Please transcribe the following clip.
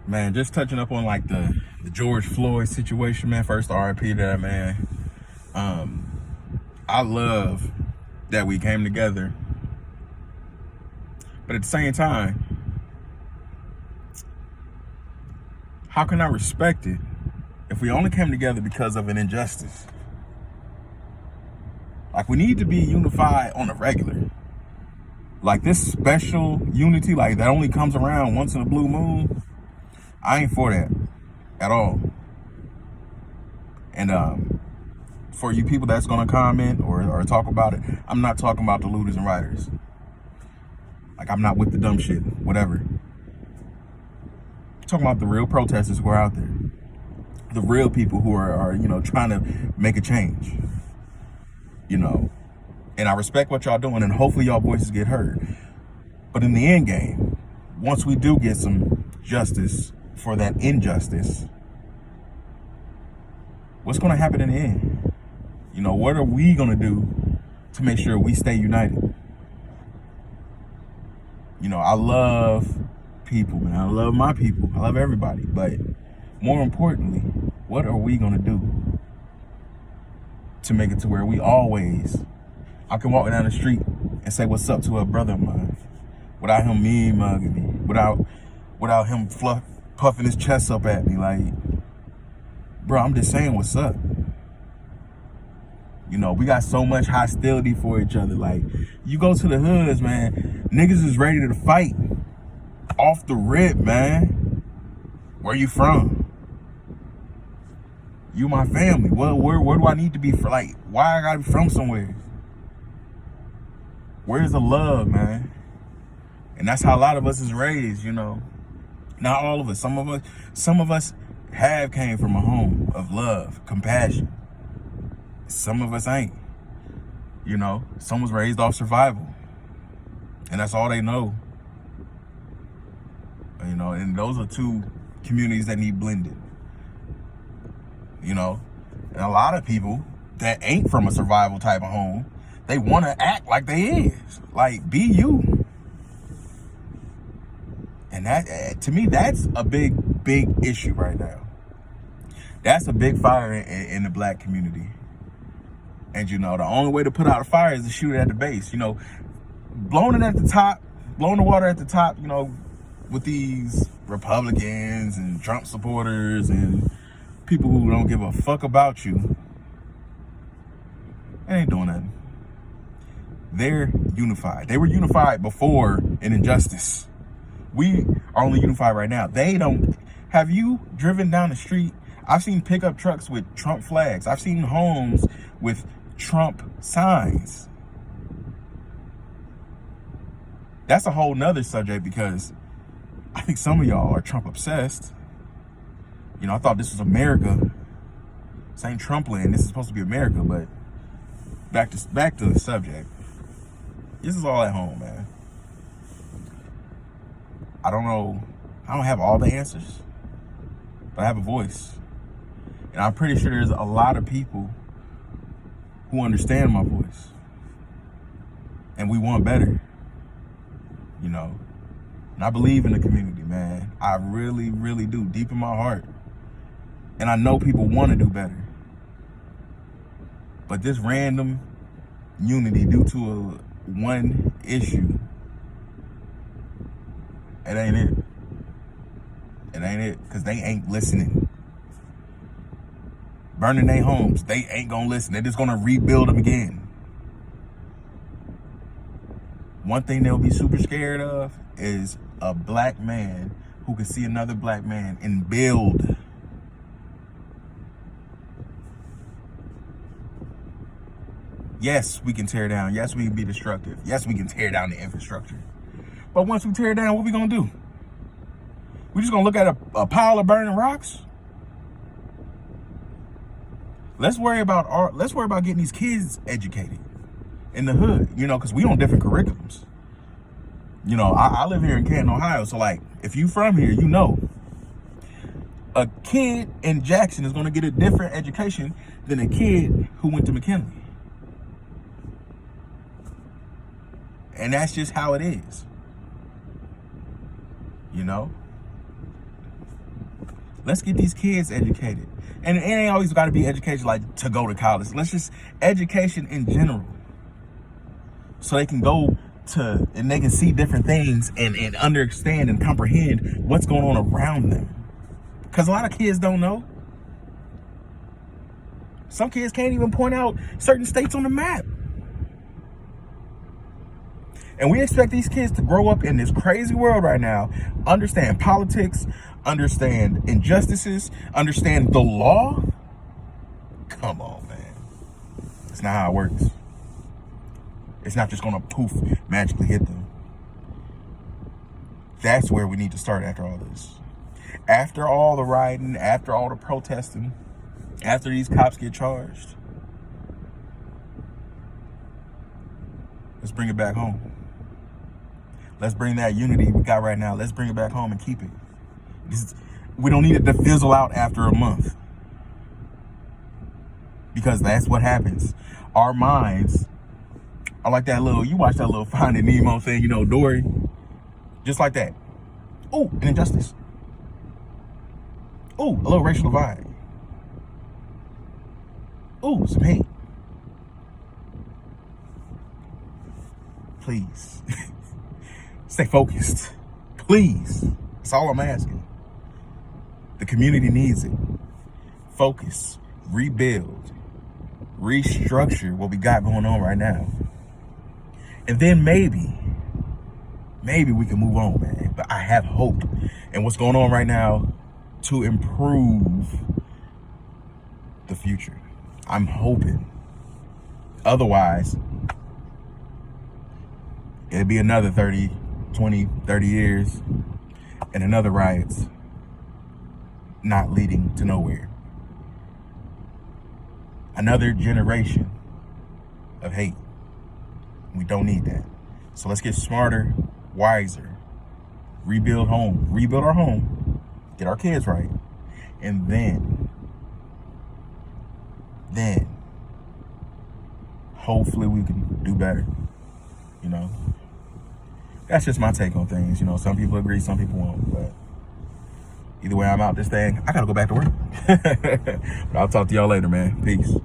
Man, just touching up on like the George Floyd situation, man. First, RIP to that man. I love that we came together, but at the same time, how can I respect it if we only came together because of an injustice? Like, we need to be unified on a regular. Like, this special unity, like that only comes around once in a blue moon. I ain't for that at all. And for you people that's gonna comment or talk about it, I'm not talking about the looters and rioters. Like, I'm not with the dumb shit, whatever. I'm talking about the real protesters who are out there. The real people who are trying to make a change. And I respect what y'all doing, and hopefully y'all voices get heard. But in the end game, once we do get some justice for that injustice, what's going to happen in the end? What are we going to do to make sure we stay united? I love people, man. I love my people. I love everybody. But more importantly, what are we going to do to make it to where I can walk down the street and say what's up to a brother of mine without him mean mugging me, without him puffing his chest up at me like, bro, I'm just saying what's up. We got so much hostility for each other. Like, you go to the hoods, man, niggas is ready to fight off the rip, man. Where you from? You my family. Well, where do I need to be for? Like, why I gotta be from somewhere? Where's the love, man? And that's how a lot of us is raised, Not all of us. Some of us have came from a home of love, compassion. Some of us ain't. Some was raised off survival. And that's all they know. And those are two communities that need blended. And a lot of people that ain't from a survival type of home, they want to act like they is. Like, be you. And that, to me, that's a big issue right now. That's a big fire in the black community. And, the only way to put out a fire is to shoot it at the base. Blowing it at the top, blowing the water at the top, with these Republicans and Trump supporters and people who don't give a fuck about you, they ain't doing nothing. They're unified. They were unified before an injustice. We are only unified right now. They don't. Have you driven down the street? I've seen pickup trucks with Trump flags. I've seen homes with Trump signs. That's a whole nother subject, because I think some of y'all are Trump obsessed. I thought this was America. This ain't Trump land. This is supposed to be America. But back to the subject. This is all at home, man. I don't know. I don't have all the answers, but I have a voice. And I'm pretty sure there's a lot of people who understand my voice. And we want better. And I believe in the community, man. I really, really do, deep in my heart. And I know people want to do better. But this random unity due to one issue, it ain't it. It ain't it, because they ain't listening. Burning their homes, they ain't gonna listen. They're just gonna rebuild them again. One thing they'll be super scared of is a black man who can see another black man and build. Yes, we can tear down. Yes, we can be destructive. Yes, we can tear down the infrastructure. But once we tear it down, what we gonna do? We just gonna look at a pile of burning rocks? Let's worry about getting these kids educated in the hood, because we on different curriculums. I live here in Canton, Ohio, so like, if you from here, a kid in Jackson is gonna get a different education than a kid who went to McKinley. And that's just how it is. Let's get these kids educated. And it ain't always got to be education like to go to college. Let's just education in general. So they can go to, and they can see different things and understand and comprehend what's going on around them. Because a lot of kids don't know. Some kids can't even point out certain states on the map. And we expect these kids to grow up in this crazy world right now, understand politics, understand injustices, understand the law. Come on, man. It's not how it works. It's not just gonna poof, magically hit them. That's where we need to start after all this. After all the rioting, after all the protesting, after these cops get charged, let's bring it back home. Let's bring that unity we got right now. Let's bring it back home and keep it. We don't need it to fizzle out after a month. Because that's what happens. Our minds are like that little, you watch that little Finding Nemo thing, you know, Dory. Just like that. Oh, an injustice. Oh, a little racial divide. Oh, some hate. Please. Stay focused. Please. That's all I'm asking. The community needs it. Focus. Rebuild. Restructure what we got going on right now. And then maybe we can move on, man. But I have hope in what's going on right now to improve the future. I'm hoping. Otherwise, it'll be another 30 years and another riots not leading to nowhere. Another generation of hate. We don't need that. So let's get smarter, wiser, rebuild our home, get our kids right, and then hopefully we can do better. You know, that's just my take on things. You know, some people agree, some people won't, but either way, I'm out this thing. I gotta go back to work. But I'll talk to y'all later, man. Peace.